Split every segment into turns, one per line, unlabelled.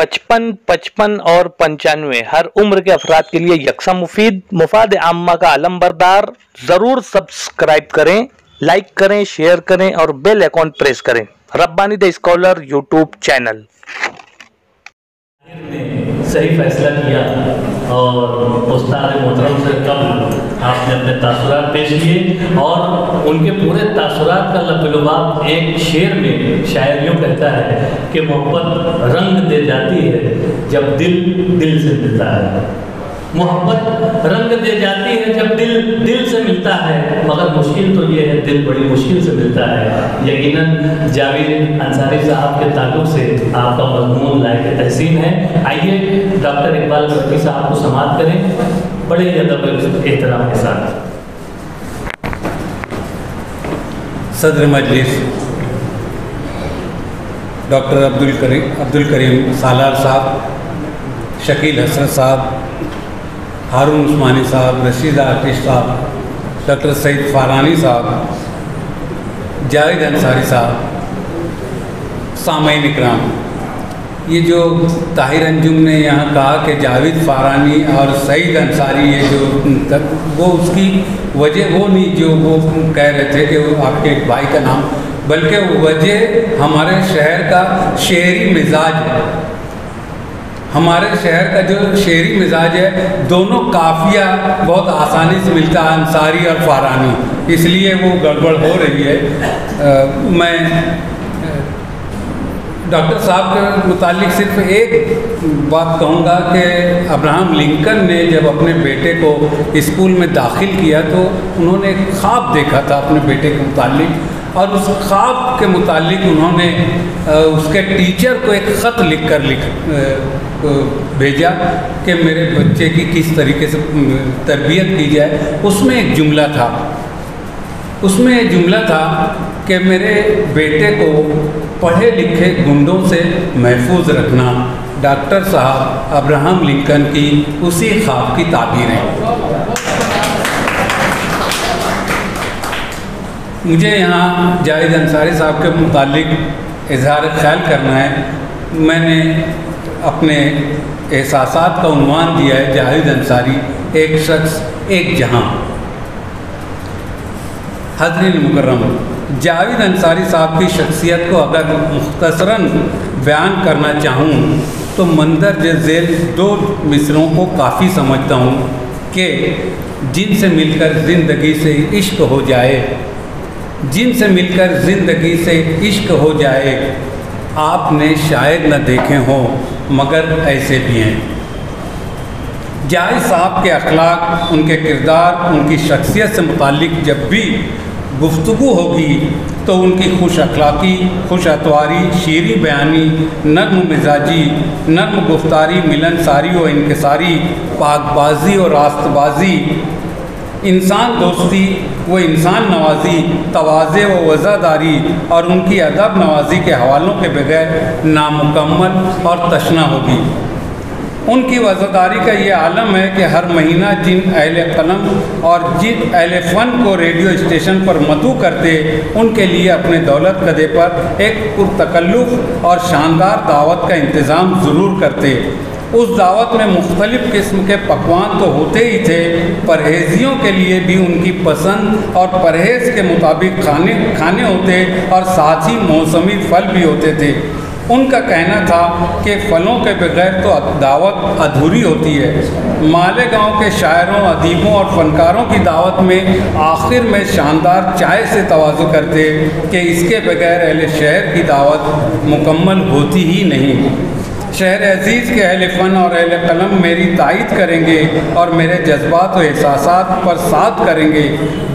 55, 55 और 95 हर उम्र के अफराद के लिए यकसा मुफीद, मुफाद आम्मा का अलमबरदार। ज़रूर सब्सक्राइब करें, लाइक करें, शेयर करें और बेल आइकॉन प्रेस करें। Rabbani the scholar YouTube channel
सही फैसला किया और उस्ताद मोहतरम से कब आपने अपने तासुरात पेश किए और उनके पूरे तासुरात का लबलुबाब एक शेर में शायर यूँ कहता है कि मोहब्बत रंग दे जाती है जब दिल से मिलता है। मोहब्बत रंग दे जाती है जब दिल से मिलता है, मगर मुश्किल तो ये है दिल बड़ी मुश्किल से मिलता है। यकीनन जावेद अंसारी साहब के ताल्लुक से आपका मज़मून लायक तहसीन है। आइए डॉक्टर इकबाल बर्की साहब को समाअत करें बड़े अदब एहतराम के साथ।
सदर मजलिस डॉक्टर अब्दुल करीम सालार साहब, शकील हसन साहब, हारून उस्मानी साहब, रशीद आर्टिस्ट साहब, डॉक्टर सईद फारानी साहब, जावेद अंसारी साहब, सामईन इकराम, ये जो ताहिर अंजुम ने यहाँ कहा कि जावेद फारानी और सईद अंसारी ये जो वो उसकी वजह वो नहीं जो वो कह रहे थे कि वो आपके भाई का नाम, बल्कि वजह हमारे शहर का शेरी मिजाज है। हमारे शहर का जो शेरी मिजाज है, दोनों काफिया बहुत आसानी से मिलता है, अंसारी और फारानी, इसलिए वो गड़बड़ हो रही है। मैं डॉक्टर साहब के मुतालिक सिर्फ एक बात कहूँगा कि अब्राहम लिंकन ने जब अपने बेटे को स्कूल में दाखिल किया तो उन्होंने एक ख्वाब देखा था अपने बेटे के मुतालिक, और उस ख्वाब के मुतालिक उन्होंने उसके टीचर को एक ख़त लिख भेजा कि मेरे बच्चे की किस तरीके से तरबियत की जाए। उसमें एक जुमला था कि मेरे बेटे को पढ़े लिखे गुंडों से महफूज रखना। डॉक्टर साहब अब्राहम लिंकन की उसी ख्वाब की ताबीर है। मुझे यहाँ जावेद अंसारी साहब के मुतालिक इजहार ख्याल करना है। मैंने अपने एहसासात का उन्वान दिया है जावेद अंसारी, एक शख्स एक जहां। हज़रीन मुकर्रम, जावेद अंसारी साहब की शख्सियत को अगर मुख्तसरन बयान करना चाहूँ तो मंदरज ज़ेल दो मिसरों को काफ़ी समझता हूँ कि जिनसे मिलकर ज़िंदगी से इश्क हो जाए, जिनसे मिलकर ज़िंदगी से इश्क हो जाए, आपने शायद न देखे हों मगर ऐसे भी हैं। जावेद साहब के अखलाक, उनके किरदार, उनकी शख्सियत से मुतालिक जब भी गुफ्तगू होगी तो उनकी खुश अखलाकी, खुश अतवारी, शीरी बयानी, नर्म मिजाजी, नर्म गुफ्तारी, मिलनसारी व इनकसारी, पाकबाजी और रास्तबाजी, इंसान दोस्ती व इंसान नवाजी, तवाज़े व वज़ादारी और उनकी अदब नवाजी के हवालों के बगैर नामुकम्मल और तशना होगी। उनकी वज़ादारी का ये आलम है कि हर महीना जिन अहले कलम और जिन अहले फ़न को रेडियो स्टेशन पर मदऊ करते, उनके लिए अपने दौलत कदे पर एक पुरतकल्लुफ़ और शानदार दावत का इंतज़ाम ज़रूर करते। उस दावत में मुख्तलिफ़ किस्म के पकवान तो होते ही थे, परहेजियों के लिए भी उनकी पसंद और परहेज़ के मुताबिक खाने होते और साथ ही मौसमी फल भी होते थे। उनका कहना था कि फलों के बगैर तो दावत अधूरी होती है। मालेगांव के शायरों, अदीबों और फ़नकारों की दावत में आखिर में शानदार चाय से तवाज़ु करते कि इसके बगैर अहले शहर की दावत मुकम्मल होती ही नहीं। शहर अजीज़ के अहले फ़न और अहले कलम मेरी तायद करेंगे और मेरे जज्बात और एहसासात पर साथ करेंगे।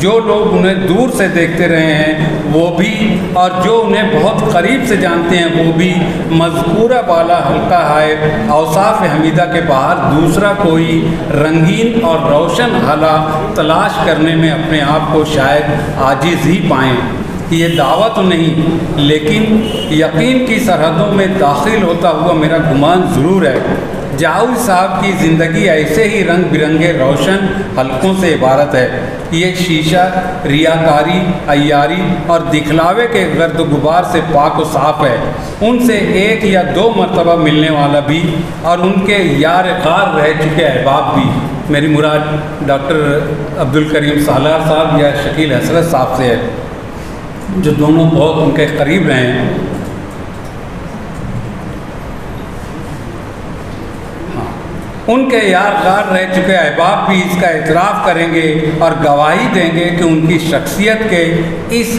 जो लोग उन्हें दूर से देखते रहे हैं वो भी, और जो उन्हें बहुत करीब से जानते हैं वो भी, मज़कूरा बाला हल्का है औसाफ हमीदा के बाहर दूसरा कोई रंगीन और रोशन हाला तलाश करने में अपने आप को शायद आजिज़ ही पाएँ। ये दावत नहीं, लेकिन यकीन की सरहदों में दाखिल होता हुआ मेरा गुमान ज़रूर है। जावेद साहब की ज़िंदगी ऐसे ही रंग बिरंगे रोशन हलकों से इबारत है। یہ شیشہ ریاکاری، عیاری اور دکھلاوے کے گرد و غبار سے پاک و صاف ہے۔ ان سے 1 یا 2 مرتبہ ملنے والا بھی اور ان کے یار غار رہ چکے احباب بھی، میری مراد ڈاکٹر عبدالکریم سالار صاحب یا شکیل حسرت صاحب سے ہے، جو دونوں بہت ان کے قریب رہے ہیں۔ ان کے یار غار رہ چکے احباب بھی اس کا اعتراف کریں گے اور گواہی دیں گے کہ ان کی شخصیت کے اس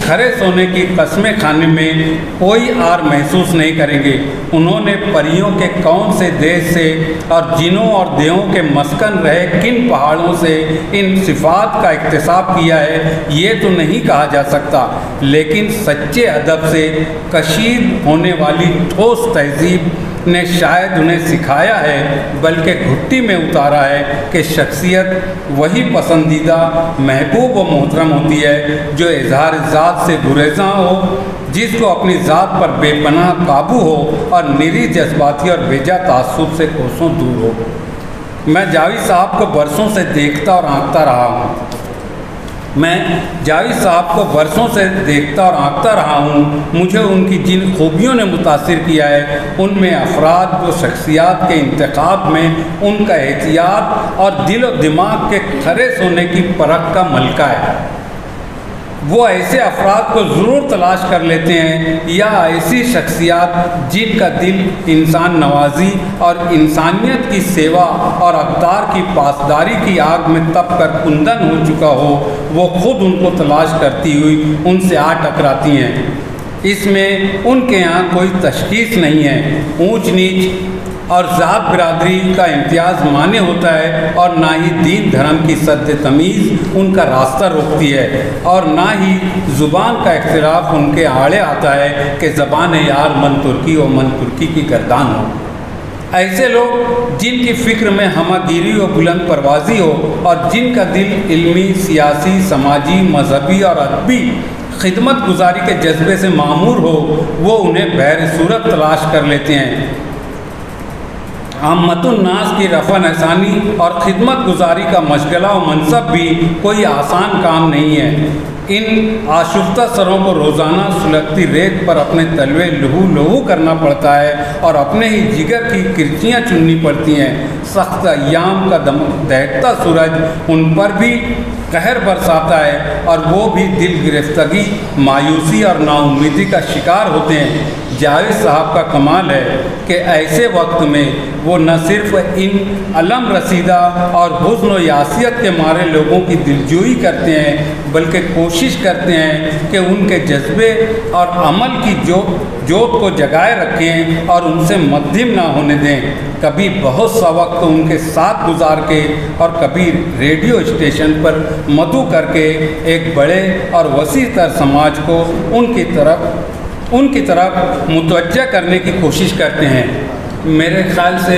کھرے سونے کی قسمیں کھانے میں کوئی آر محسوس نہیں کریں گے۔ انہوں نے پریوں کے کون سے دیش سے اور جنوں اور دیووں کے مسکن رہے کن پہاڑوں سے ان صفات کا اکتساب کیا ہے یہ تو نہیں کہا جا سکتا، لیکن سچے ادب سے کشید ہونے والی ٹھوس تہذیب نے شاید انہیں سکھایا ہے، بلکہ گھٹی میں اتارا ہے کہ شخصیت وہی پسندیدہ، محبوب و محترم ہوتی ہے جو اظہار ذات سے گریزاں ہو، جس کو اپنی ذات پر بے پناہ قابو ہو اور نری جذباتی اور بیجا تعصب سے کوسوں دور ہو۔ میں جاوید صاحب کو برسوں سے دیکھتا اور آنکتا رہا ہوں مجھے ان کی جن خوبیوں نے متاثر کیا ہے ان میں افراد و شخصیات کے انتخاب میں ان کا احتیاط اور دل و دماغ کے کھرے سونے کی پرکھ کا ملکہ ہے۔ وہ ایسے افراد کو ضرور تلاش کر لیتے ہیں یا ایسی شخصیات جن کا دل انسان نوازی اور انسانیت کی سیوا اور اقدار کی پاسداری کی آگ میں تپ کر کندن ہو چکا ہو، وہ خود ان کو تلاش کرتی ہوئی ان سے آ ٹکراتی ہیں۔ اس میں ان کے یہاں کوئی تشخیص نہیں ہے، اونچ نیچ اور ذات برادری کا امتیاز مانے ہوتا ہے، اور نہ ہی دین دھرم کی سد تمیز ان کا راستہ روکتی ہے، اور نہ ہی زبان کا اختلاف ان کے آڑے آتا ہے کہ زبان یار من ترکی و من ترکی کی گردان ہو۔ ایسے لوگ جن کی فکر میں ہمہ گیری و بلند پروازی ہو اور جن کا دل علمی، سیاسی، سماجی، مذہبی اور ادبی خدمت گزاری کے جذبے سے معمور ہو، وہ انہیں بہر صورت تلاش کر لیتے ہیں۔ عامت الناس کی رفع نشانی اور خدمت گزاری کا مشغلہ و منصب بھی کوئی آسان کام نہیں ہے۔ ان آشفتہ سروں کو روزانہ سلگتی ریت پر اپنے تلوے لہو کرنا پڑتا ہے اور اپنے ہی جگر کی کرچیاں چننی پڑتی ہیں۔ سخت ایام کا دہکتا سورج ان پر بھی قہر برساتا ہے اور وہ بھی دل گرفتگی، مایوسی اور نا امیدی کا شکار ہوتے ہیں۔ جاوید صاحب کا کمال ہے کہ ایسے وقت میں وہ نہ صرف ان علم رسیدہ اور حزن و یاسیت کے مارے لوگوں کی دلجوئی کرتے ہیں، بلکہ کوشش کرتے ہیں کہ ان کے جذبے اور عمل کی جوت کو جگائے رکھیں اور ان سے مدھم نہ ہونے دیں۔ کبھی بہت سا وقت ان کے ساتھ گزار کے اور کبھی ریڈیو اسٹیشن پر مدعو کر کے ایک بڑے اور وسیع تر سماج کو ان کی طرف متوجہ کرنے کی کوشش کرتے ہیں۔ میرے خیال سے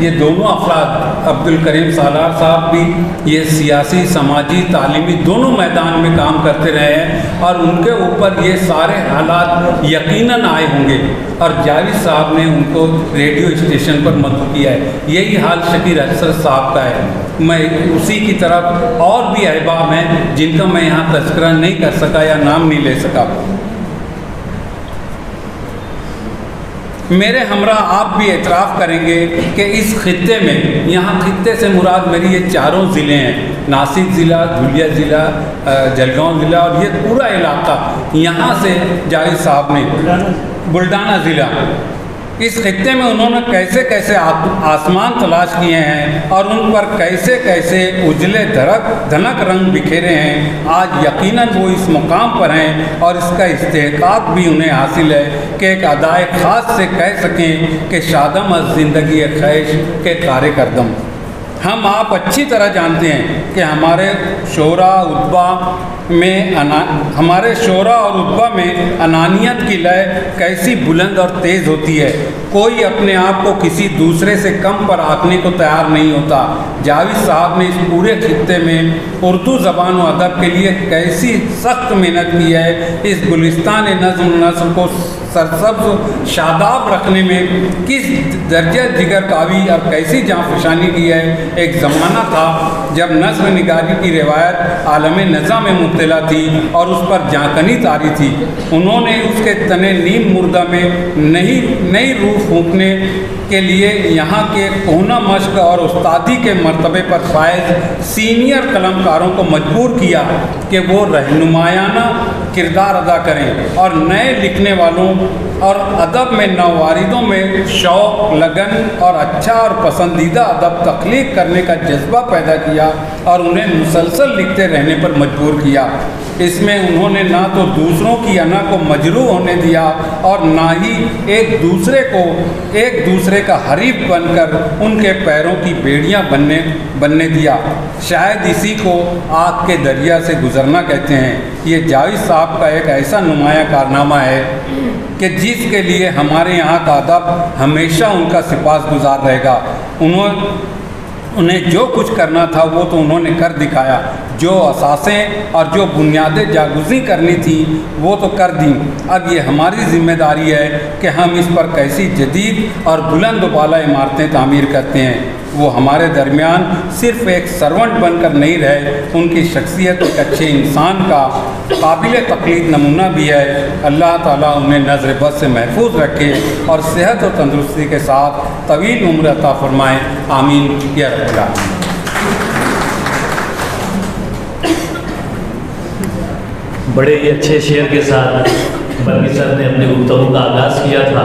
یہ دونوں افراد، عبدالکریم سالار صاحب بھی یہ سیاسی، سماجی، تعلیمی دونوں میدان میں کام کرتے رہے ہیں اور ان کے اوپر یہ سارے حالات یقیناً آئے ہوں گے، اور جاوید صاحب نے ان کو ریڈیو اسٹیشن پر مدعو کیا ہے۔ یہی حال شکیل حسرت صاحب کا ہے۔ میں اسی کی طرف اور بھی احباب ہیں جن کا میں یہاں تذکرہ نہیں کر سکا یا نام نہیں لے سکا۔ میرے ہمراہ آپ بھی اعتراف کریں گے کہ اس خطے میں، یہاں خطے سے مراد میری یہ چاروں ضلع ہیں، ناسک ضلع، دھولیا ضلع، جلگاؤں ضلع اور یہ پورا علاقہ، یہاں سے جاوید صاحب نے بلڈانہ ضلع، اس خطے میں انہوں نے کیسے کیسے آسمان تلاش کیے ہیں اور ان پر کیسے کیسے اجلے دھنک رنگ بکھیرے ہیں۔ آج یقیناً وہ اس مقام پر ہیں اور اس کا استحقاق بھی انہیں حاصل ہے کہ ایک ادائے خاص سے کہہ سکیں کہ شادم از زندگی خیش کے کار کردم۔ ہم آپ اچھی طرح جانتے ہیں کہ ہمارے شعراء، ادبا में हमारे शोरा और रुतबा में अनानियत की लय कैसी बुलंद और तेज़ होती है। कोई अपने आप को किसी दूसरे से कम पर आंकने को तैयार नहीं होता। जावेद साहब ने इस पूरे खित्ते में उर्दू ज़बान और अदब के लिए कैसी सख्त मेहनत की है। इस गुलिस्तान नज़्म नस्ल को सरसब्ज़ शादाब रखने में किस दर्जे जिगर कावी और कैसी जाँफशानी की है। एक ज़माना था जब नज़्म निगारी की रिवायत आलम नज़ा में मुब्तला थी और उस पर जाँकनी तारी थी। उन्होंने उसके तने नीम मुर्दा में नई रूह फूंकने के लिए यहाँ के कोहना मश्क और उस्तादी के मर्तबे पर फायज सीनियर कलमकारों को मजबूर किया कि वो रहनुमायाना किरदार अदा करें और नए लिखने वालों और अदब में नवारिदों में शौक़, लगन और अच्छा और पसंदीदा अदब तख्लीक करने का जज्बा पैदा किया और उन्हें मुसलसल लिखते रहने पर मजबूर किया। इसमें उन्होंने ना तो दूसरों की अना को मजरूह होने दिया और ना ही एक दूसरे का हरीफ बनकर उनके पैरों की बेड़ियां बनने दिया। शायद इसी को आग के दरिया से गुजरना कहते हैं। ये जावेद साहब का एक ऐसा नुमाया कारनामा है कि जिसके लिए हमारे यहाँ का अदब हमेशा उनका सिपासगुजार रहेगा। उन्हें जो कुछ करना था वो तो उन्होंने कर दिखाया। जो असासें और जो बुनियादें जागुज़ी करनी थी वो तो कर दी। अब ये हमारी ज़िम्मेदारी है कि हम इस पर कैसी जदीद और बुलंद बाला इमारतें तामीर करते हैं। वो हमारे दरमियान सिर्फ़ एक सर्वेंट बनकर नहीं रहे, उनकी शख्सियत एक अच्छे इंसान का काबिल तक़लीद नमूना भी है। अल्लाह ताला उन्हें नज़र बद से महफूज रखे और सेहत और तंदुरुस्ती के साथ तवील उम्र अता फरमाए। आमीन या रब्बल आलमीन।
बड़े ही अच्छे शेर के साथ बल्कि सर ने अपनी गुफ्तगू का आगाज़ किया था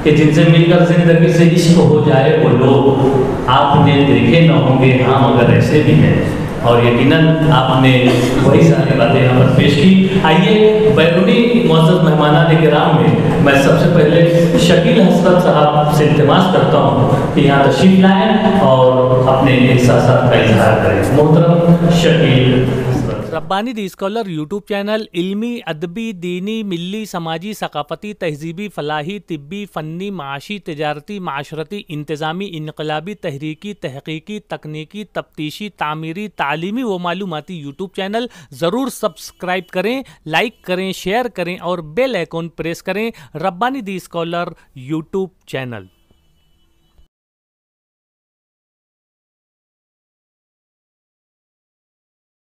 कि जिनसे मिलकर ज़िंदगी से इश्क हो जाए वो लोग आपने देखे न होंगे, हाँ मगर ऐसे भी हैं। और यकीनन आपने वही सारी बातें यहाँ पर पेश की। आइए बैरूनी मुअज़्ज़ज़ मेहमानान किराम में मैं सबसे पहले शकील हसरत साहब से इल्तिमास करता हूँ कि यहाँ तशरीफ़ लाएँ और अपने एहसासात का इजहार करें। मोहतरम शकील
रब्बानी दी स्कॉलर यूट्यूब चैनल इल्मी, अदबी, दीनी, मिली, समाजी, सकाफ़ती, तहजीबी, फ़लाही, तिब्बी, फ़न्नी, माशी, तिजारती, माशरती, इंतज़ामी, इनकलाबी, तहरीकी, तहक़ीक़ी, तकनीकी, तफ्तीशी, तामीरी, तालीमी व मालूमाती यूट्यूब चैनल ज़रूर सब्सक्राइब करें, लाइक करें, शेयर करें और बेल आइकन प्रेस करें। रब्बानी दी स्कॉलर यूट्यूब चैनल।